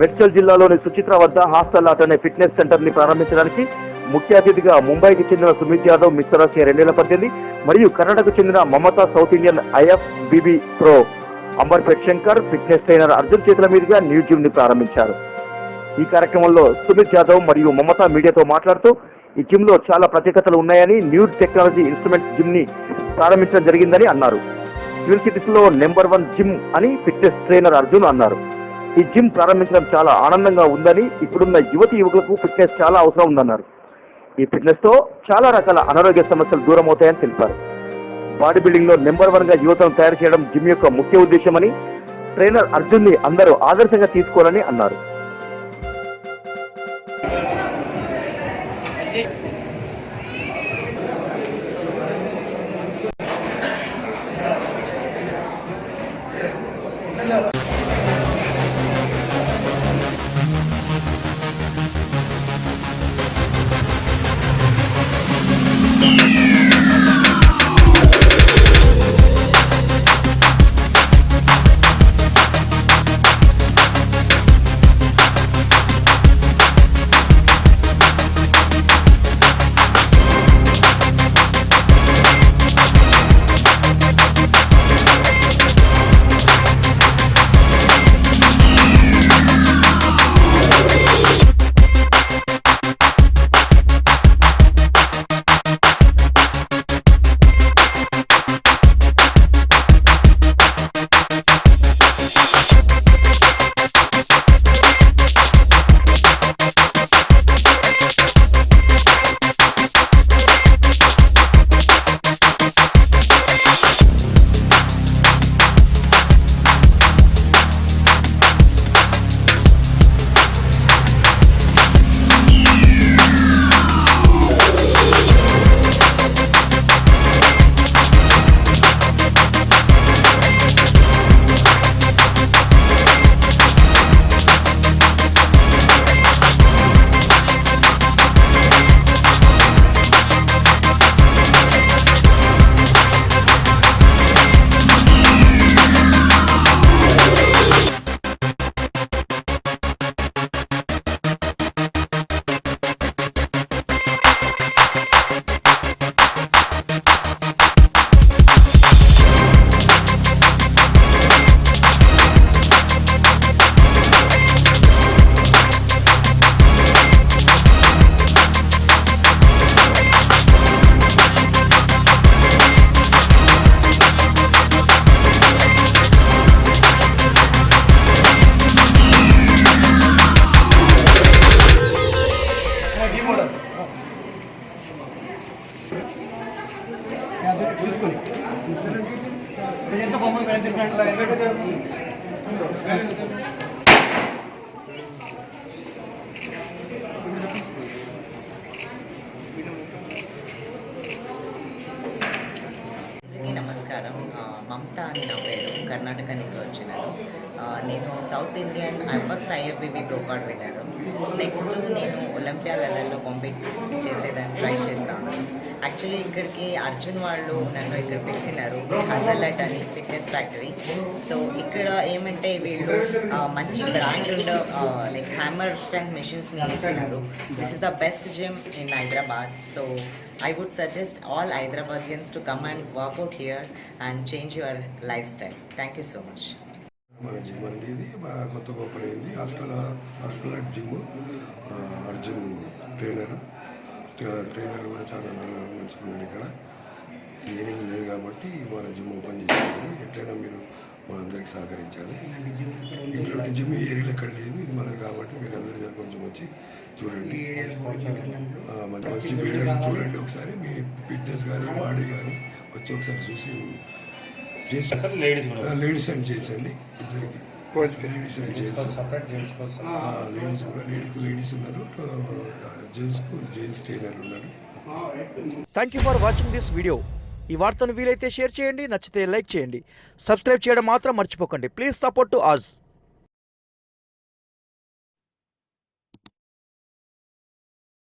మెడ్చల్ జిల్లాలోని సుచిత్ర వద్ద hostel art అనే ఫిట్నెస్ సెంటర్ ని ప్రారంభించడానికి ముఖ్య అతిథిగా ముంబైకి చెందిన సుమిత్ యాదవ్ మిస్టర్ ఆసియా 2018 మరియు కర్ణాటకకు చెందిన Mamata south Indian IFBB pro Amberpet Shankar fitness trainer Arjun చేతుల మీదుగా న్యూ జిమ్ ని ప్రారంభించారు. ఈ కార్యక్రమంలో సుమిత్ యాదవ్ మరియు మమతా మీడియాతో మాట్లాడుతూ ఈ జిమ్ లో చాలా ప్రత్యేకతలు ఉన్నాయని న్యూ టెక్నాలజీ ఇన్స్ట్రుమెంట్ జిమ్ ని ప్రారంభించడం జరిగిందని అన్నారు. ట్విన్ సిటీస్ లో నెంబర్ 1 జిమ్ అని ఫిట్నెస్ ట్రైనర్ అర్జున్ అన్నారు. ఈ జిమ్ ప్రారంభించడం చాలా ఆనందంగా ఉందని, ఇప్పుడున్న యువతి యువకులకు ఫిట్నెస్ చాలా అవసరం ఉందన్నారు. ఈ ఫిట్నెస్ తో చాలా రకాల అనారోగ్య సమస్యలు దూరం అవుతాయని తెలిపారు. బాడీ బిల్డింగ్ లో నెంబర్ 1 గా యువతను తయారు చేయడం జిమ్ యొక్క ముఖ్య ఉద్దేశమని, ట్రైనర్ అర్జున్ ని అందరూ ఆదర్శంగా తీసుకోవాలని అన్నారు. నమస్కారం. మమతా అని నా పేరు. కర్ణాటక నుంచి వచ్చినాను. నేను south Indian first IFBB pro card విన్నాను. నెక్స్ట్ నేను ఒలింపియా లెవెల్లో కాంపీట్ చేసేదాన్ని ట్రై చేస్తాను. యాక్చువల్లీ ఇక్కడికి అర్జున్ వాళ్ళు నన్ను ఇక్కడ పిలిచినారు, హజల్ ఆర్ట్ అని ఫిట్నెస్ ఫ్యాక్టరీ. సో ఇక్కడ ఏమంటే వీళ్ళు మంచి బ్రాండ్ ఉండే లైక్ హ్యామర్ స్ట్రెంత్ మెషిన్స్ని వేసినారు. This is the best gym in Hyderabad. So I would suggest all Hyderabadians to come and work out here and change your lifestyle. Thank you so much. మన gym అండి, ఇది కొత్తగా open అయింది. Hostel art gym. Arjun ట్రైనర్లు కూడా చాలా మంచుకున్నారు. ఇక్కడ ఏరియాలో లేదు కాబట్టి మన జిమ్ ఓపెన్ చేయాలి. ఎట్లయినా మీరు మా అందరికి సహకరించాలి. ఇట్లాంటి జిమ్ ఏరియాలో ఎక్కడ లేదు, ఇది మనది కాబట్టి మీరు అందరి దగ్గర కొంచెం వచ్చి చూడండి. మంచి బిల్డర్ చూడండి, ఒకసారి మీ ఫిట్నెస్ కానీ బాడీ కానీ వచ్చి ఒకసారి చూసి లేడీస్ అండ్ జెంట్స్ అండి, ఇద్దరికి లేడీస్ అండ్ జెంట్స్. లేడీస్ కూడా లేడీస్ ఉన్నారు, జెంట్స్కు జెంట్స్ ట్రైనర్లు ఉన్నారు. Thank you for watching this video. ఈ వార్తను వీలైతే షేర్ చేయండి, నచ్చితే లైక్ చేయండి, సబ్స్క్రైబ్ చేయడం మాత్రం మర్చిపోకండి. Please support to us.